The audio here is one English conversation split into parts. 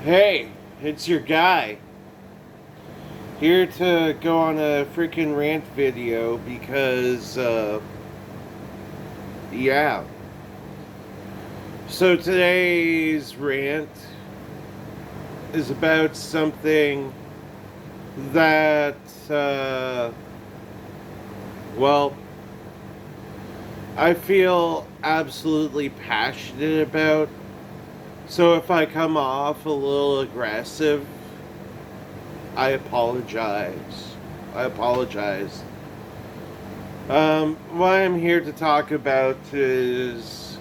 Hey, it's your guy. Here to go on a freaking rant video because, yeah. So today's rant is about something that, well, I feel absolutely passionate about. So if I come off a little aggressive, I apologize. I apologize. What I'm here to talk about is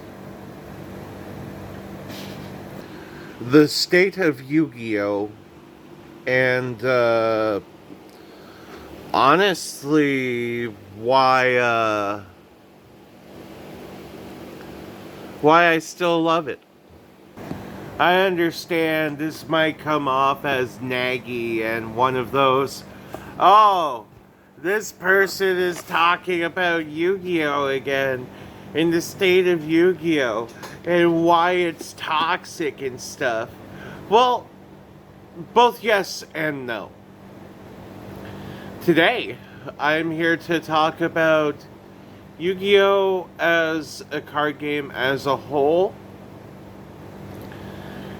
the state of Yu-Gi-Oh! And, honestly, why I still love it. I understand this might come off as naggy and one of those, oh, this person is talking about Yu-Gi-Oh! Again, in the state of Yu-Gi-Oh! And why it's toxic and stuff. Well, both yes and no. Today, I'm here to talk about Yu-Gi-Oh! As a card game as a whole,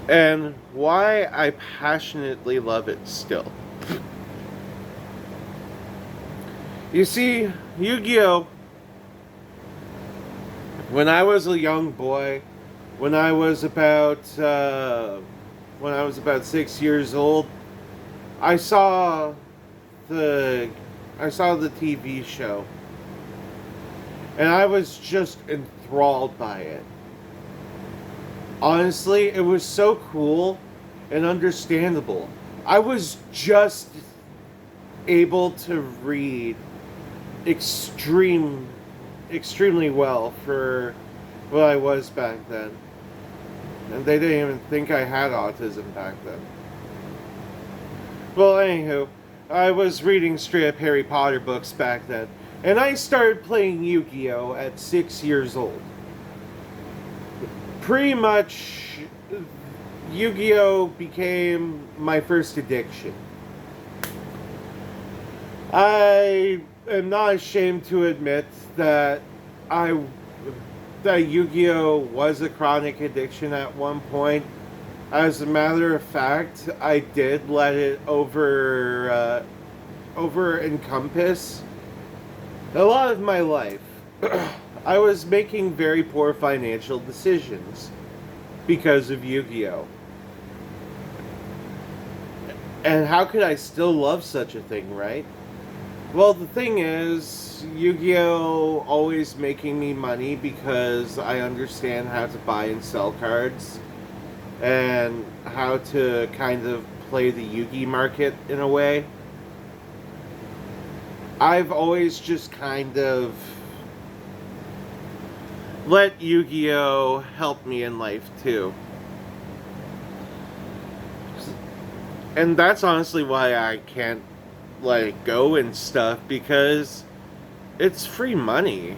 and why I passionately love it still. You see, Yu-Gi-Oh! When I was a young boy, when I was about 6 years old, I saw the the TV show, and I was just enthralled by it. Honestly, it was so cool and understandable. I was just able to read extremely well for what I was back then. And they didn't even think I had autism back then. Well, anywho, I was reading straight up Harry Potter books back then. And I started playing Yu-Gi-Oh! At 6 years old. Pretty much, Yu-Gi-Oh! Became my first addiction. I am not ashamed to admit that I that Yu-Gi-Oh! Was a chronic addiction at one point. As a matter of fact, I did let it over encompass a lot of my life. I was making very poor financial decisions because of Yu-Gi-Oh! And how could I still love such a thing, right? Well, the thing is, Yu-Gi-Oh! Always making me money because I understand how to buy and sell cards and how to kind of play the Yu-Gi market in a way. I've always just kind of let Yu-Gi-Oh! Help me in life too. And that's honestly why I can't let it go and stuff, because it's free money.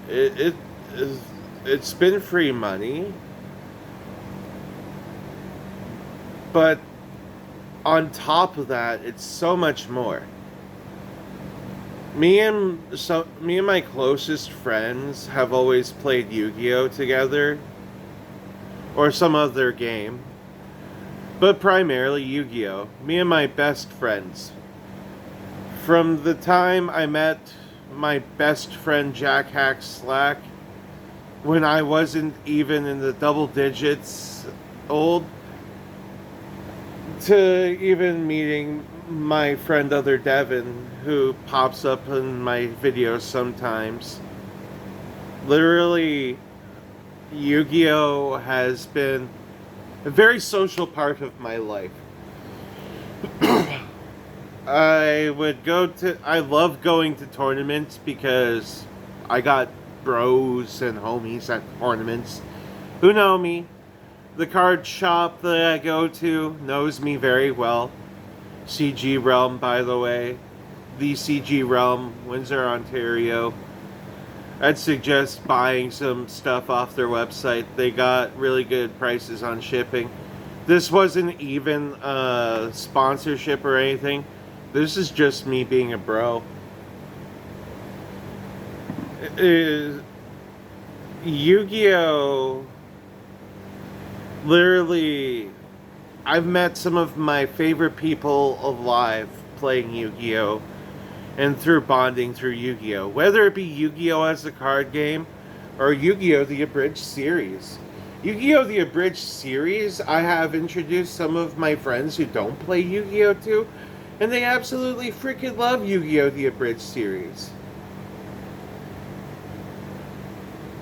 It it's been free money, but on top of that, it's so much more. Me and my closest friends have always played Yu-Gi-Oh together or some other game, but primarily Yu-Gi-Oh. Me and my best friends. From the time I met my best friend Jack Hack Slack, when I wasn't even in the double digits old, to even meeting my friend Other Devin, who pops up in my videos sometimes. Literally, Yu-Gi-Oh! Has been a very social part of my life. I love going to tournaments because I got bros and homies at tournaments who know me. The card shop that I go to knows me very well. CG Realm, by the way. The CG Realm, Windsor, Ontario. I'd suggest buying some stuff off their website. They got really good prices on shipping. This wasn't even a sponsorship or anything. This is just me being a bro. Yu-Gi-Oh! Literally, I've met some of my favorite people alive playing Yu-Gi-Oh! And through bonding through Yu-Gi-Oh! Whether it be Yu-Gi-Oh! As a card game or Yu-Gi-Oh! The Abridged series. Yu-Gi-Oh! The Abridged series, I have introduced some of my friends who don't play Yu-Gi-Oh! to, and they absolutely freaking love Yu-Gi-Oh! The Abridged series.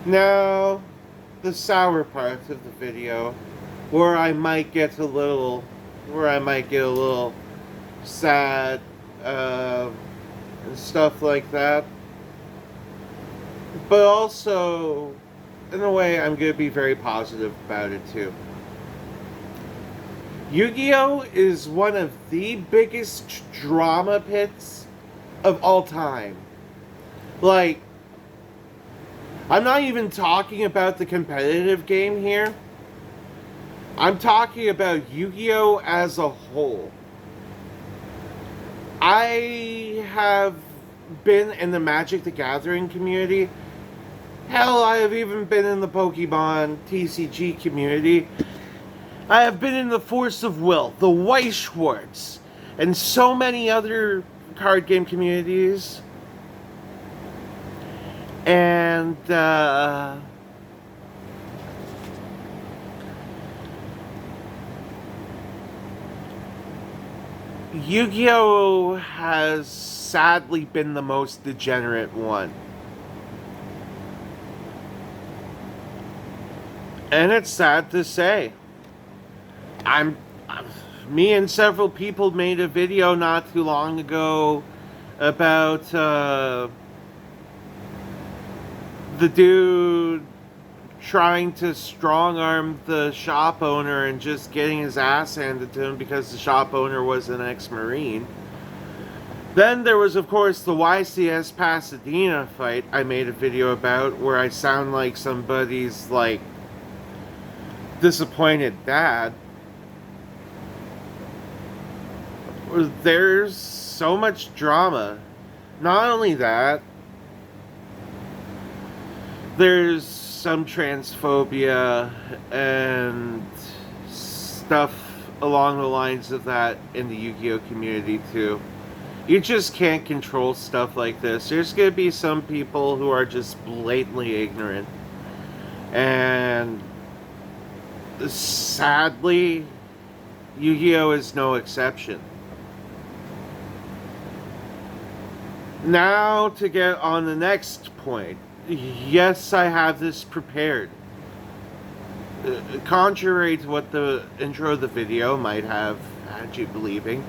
Now, the sour part of the video, where I might get a little sad, and stuff like that. But also, in a way, I'm going to be very positive about it too. Yu-Gi-Oh! Is one of the biggest drama pits of all time. Like, I'm not even talking about the competitive game here. I'm talking about Yu-Gi-Oh! As a whole. I have been in the Magic the Gathering community. Hell, I have even been in the Pokemon TCG community. I have been in the Force of Will, the Weiss Schwartz, and so many other card game communities. And, Yu-Gi-Oh! Has sadly been the most degenerate one. And it's sad to say. Me and several people made a video not too long ago about the dude trying to strong-arm the shop owner and just getting his ass handed to him because the shop owner was an ex-Marine. Then there was, of course, the YCS Pasadena fight I made a video about where I sound like somebody's, like, disappointed dad. There's so much drama. Not only that, there's some transphobia and stuff along the lines of that in the Yu-Gi-Oh! Community too. You just can't control stuff like this. There's going to be some people who are just blatantly ignorant. And sadly, Yu-Gi-Oh! Is no exception. Now to get on the next point. Yes, I have this prepared. Contrary to what the intro of the video might have had you believing,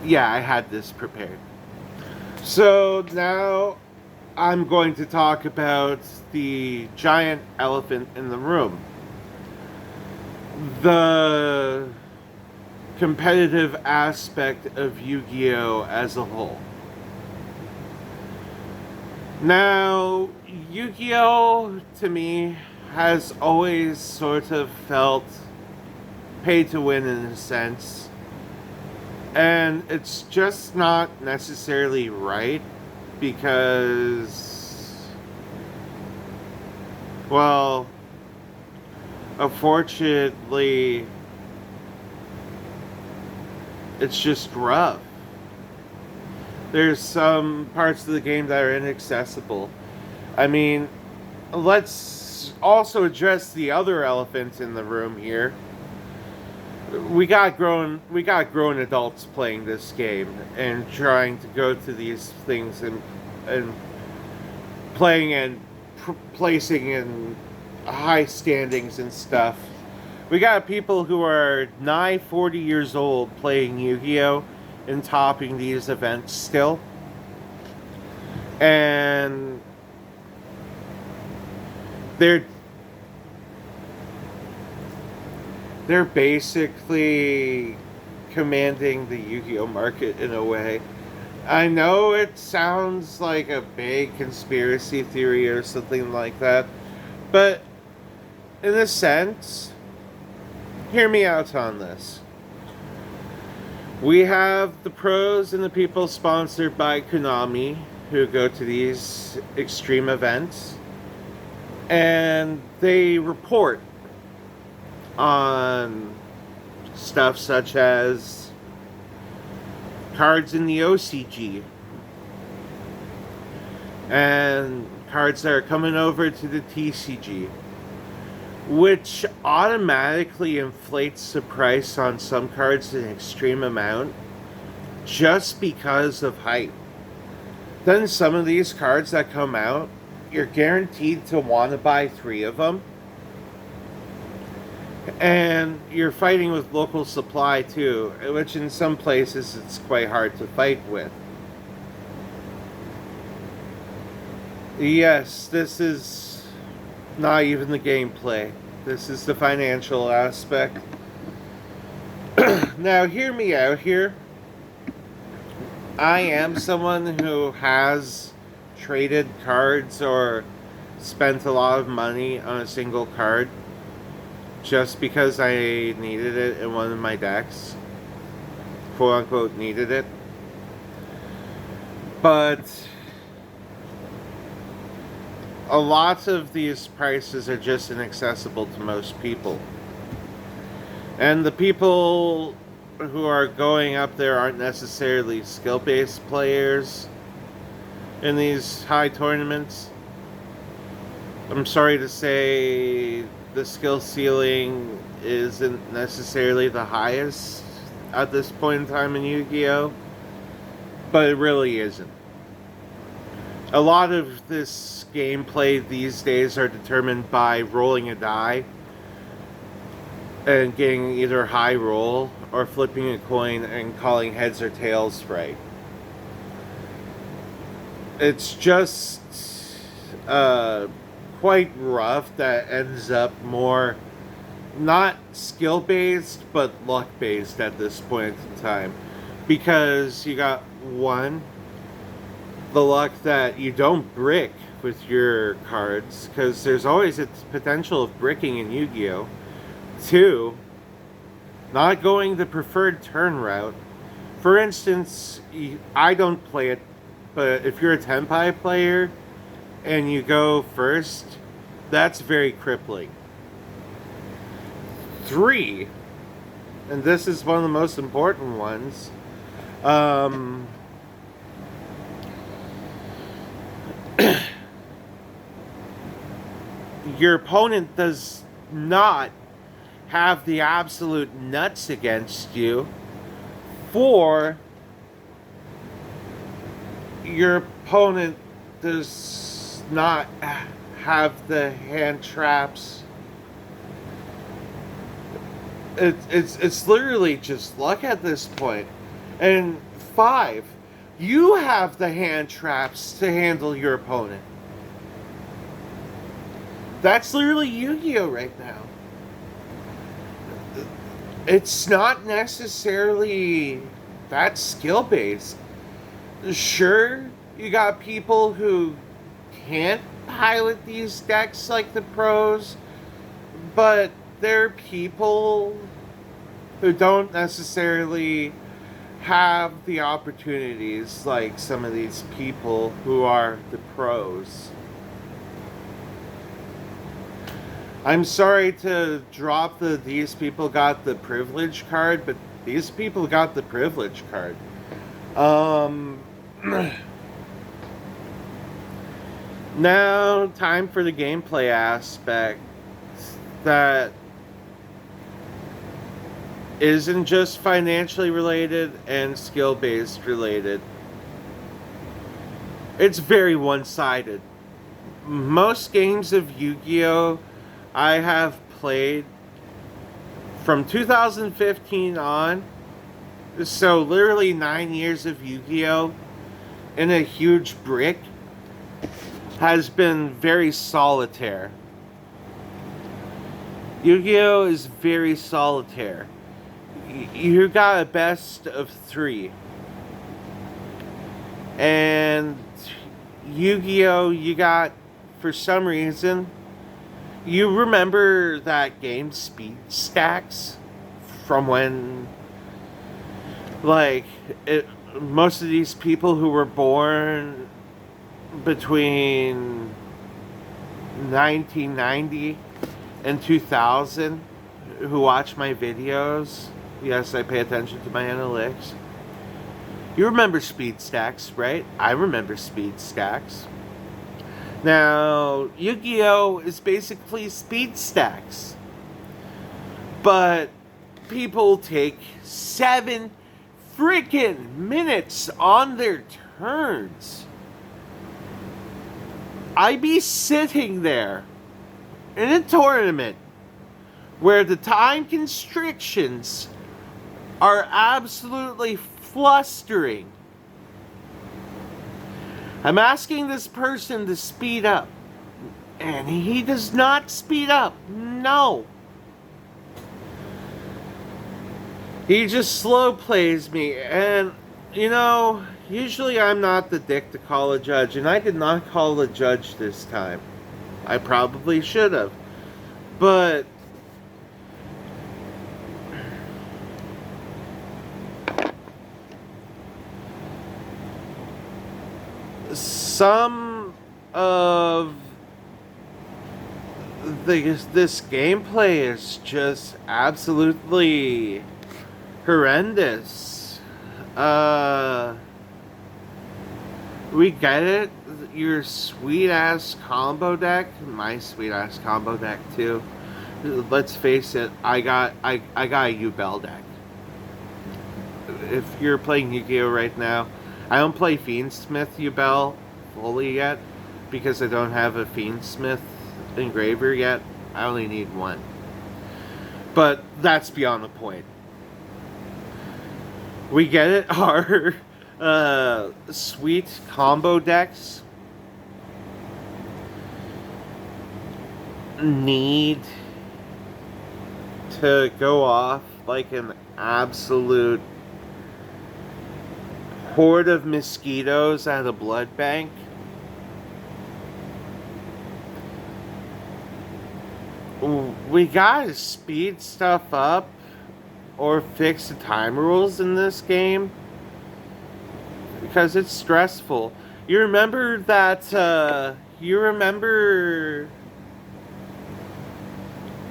yeah, I had this prepared. So now I'm going to talk about the giant elephant in the room. The competitive aspect of Yu-Gi-Oh! As a whole. Now, Yu-Gi-Oh! To me has always sort of felt pay to win in a sense. And it's just not necessarily right because, well, unfortunately, it's just rough. There's some parts of the game that are inaccessible. I mean, let's also address the other elephant in the room here. We got grown adults playing this game and trying to go to these things and playing and placing in high standings and stuff. We got people who are nigh 40 years old playing Yu-Gi-Oh! And topping these events still. And they're basically commanding the Yu-Gi-Oh! Market in a way. I know it sounds like a big conspiracy theory or something like that, but in a sense, hear me out on this. We have the pros and the people sponsored by Konami who go to these extreme events, and they report on stuff such as cards in the OCG and cards that are coming over to the TCG, which automatically inflates the price on some cards an extreme amount just because of hype. Then some of these cards that come out, you're guaranteed to want to buy 3 of them. And you're fighting with local supply too, which in some places it's quite hard to fight with. Yes, this is not even the gameplay. This is the financial aspect. Now, hear me out here. I am someone who has traded cards or spent a lot of money on a single card just because I needed it in one of my decks. Quote unquote needed it. But a lot of these prices are just inaccessible to most people. And the people who are going up there aren't necessarily skill-based players in these high tournaments. I'm sorry to say the skill ceiling isn't necessarily the highest at this point in time in Yu-Gi-Oh! But it really isn't. A lot of this gameplay these days are determined by rolling a die and getting either high roll or flipping a coin and calling heads or tails right. It's just quite rough that ends up more not skill based but luck based at this point in time, because you got one, the luck that you don't brick with your cards, because there's always a potential of bricking in Yu-Gi-Oh! 2, not going the preferred turn route. For instance, I don't play it, but if you're a Tenpai player and you go first, that's very crippling. 3, and this is one of the most important ones, your opponent does not have the absolute nuts against you. 4, your opponent does not have the hand traps. It's literally just luck at this point. And 5, you have the hand traps to handle your opponent. That's literally Yu-Gi-Oh! Right now. It's not necessarily that skill-based. Sure, you got people who can't pilot these decks like the pros, but there are people who don't necessarily have the opportunities like some of these people who are the pros. I'm sorry to drop these people got the privilege card, but these people got the privilege card. Now, time for the gameplay aspect that isn't just financially related and skill-based related. It's very one-sided. Most games of Yu-Gi-Oh! I have played from 2015 on, so literally 9 years of Yu-Gi-Oh! In a huge brick, has been very solitaire. Yu-Gi-Oh! Is very solitaire. You got a best of 3. And Yu-Gi-Oh! You got, for some reason, you remember that game Speed Stacks? from when, like, most of these people who were born between 1990 and 2000 who watch my videos, yes, I pay attention to my analytics. You remember speed stacks, right? I remember speed stacks. Now, Yu-Gi-Oh! Is basically speed stacks. But people take 7 freaking minutes on their turns. I be sitting there in a tournament where the time constrictions are absolutely flustering. I'm asking this person to speed up, and he does not speed up. No. He just slow plays me, and you know, usually I'm not the dick to call a judge, and I did not call a judge this time. I probably should have. But some of this gameplay is just absolutely horrendous. We get it. Your sweet ass combo deck, my sweet ass combo deck too. Let's face it, I got a Yubel deck. If you're playing Yu-Gi-Oh right now, I don't play Fiendsmith Yubel fully yet because I don't have a Fiendsmith engraver yet. I only need one. But that's beyond the point. We get it. Our sweet combo decks need to go off like an absolute horde of mosquitoes at a blood bank. We gotta speed stuff up or fix the time rules in this game because it's stressful. You remember that,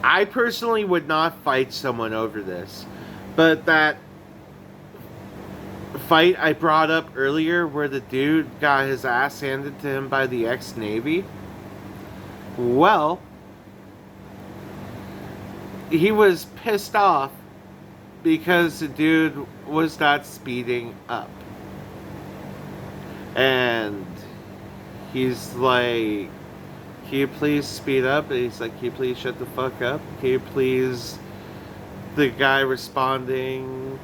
I personally would not fight someone over this, but that fight I brought up earlier where the dude got his ass handed to him by the ex-Navy, well, he was pissed off because the dude was not speeding up. And he's like, can you please speed up? And he's like, can you please shut the fuck up? Can you please... The guy responding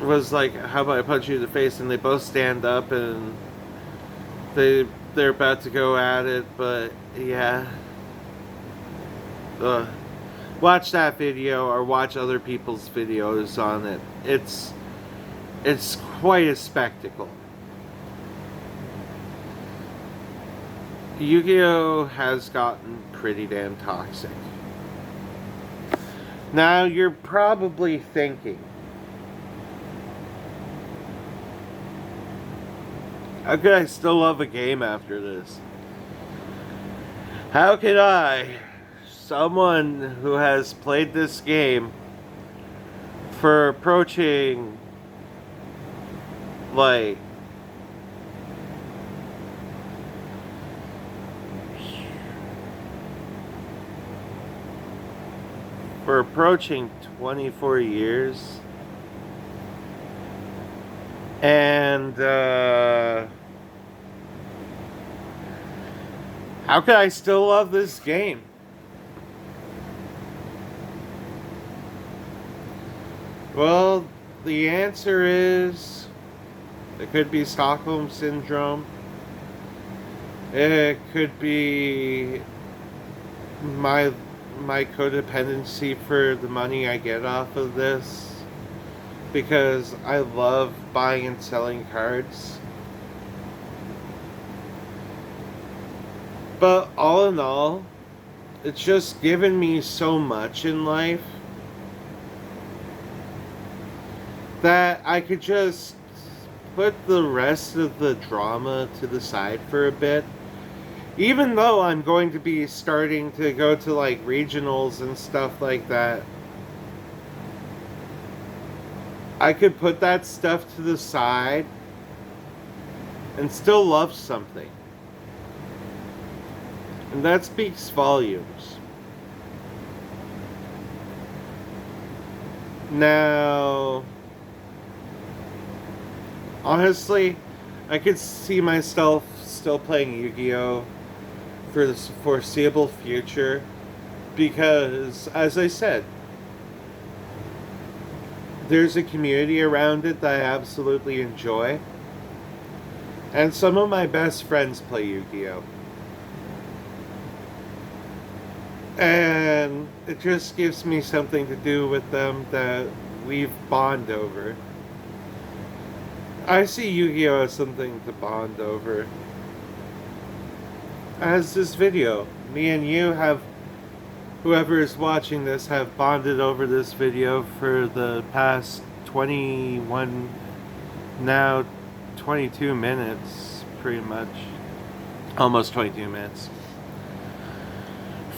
was like, how about I punch you in the face? And they both stand up and they're about to go at it, but yeah. Watch that video or watch other people's videos on it. It's quite a spectacle. Yu-Gi-Oh! Has gotten pretty damn toxic. Now you're probably thinking, how could I still love a game after this? How could I, someone who has played this game for approaching like for approaching 24 years, and how could I still love this game? Well, the answer is it could be Stockholm Syndrome. It could be my codependency for the money I get off of this, because I love buying and selling cards. But all in all, it's just given me so much in life that I could just put the rest of the drama to the side for a bit. Even though I'm going to be starting to go to like regionals and stuff like that, I could put that stuff to the side and still love something. And that speaks volumes. Now, honestly, I could see myself still playing Yu-Gi-Oh! For the foreseeable future because, as I said, there's a community around it that I absolutely enjoy. And some of my best friends play Yu-Gi-Oh! And it just gives me something to do with them that we've bonded over. I see Yu-Gi-Oh! As something to bond over. As this video, me and you have, whoever is watching this, have bonded over this video for the past 21, now 22 minutes, pretty much. Almost 22 minutes.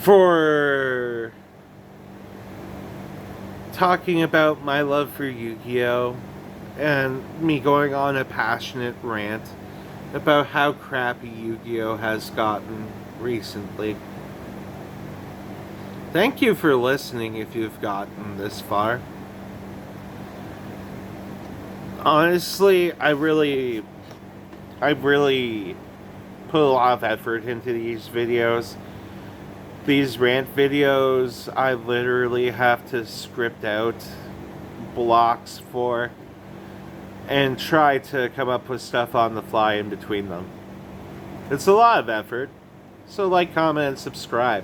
For talking about my love for Yu-Gi-Oh! And me going on a passionate rant about how crappy Yu-Gi-Oh! Has gotten recently. Thank you for listening if you've gotten this far. Honestly, I really put a lot of effort into these videos. These rant videos, I literally have to script out blocks for and try to come up with stuff on the fly in between them. It's a lot of effort, so like, comment, and subscribe.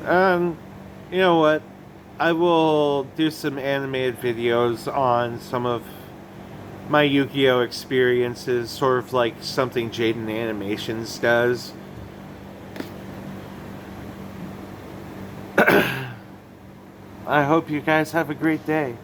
You know what? I will do some animated videos on some of my Yu-Gi-Oh! Experiences, sort of like something Jaden Animations does. I hope you guys have a great day.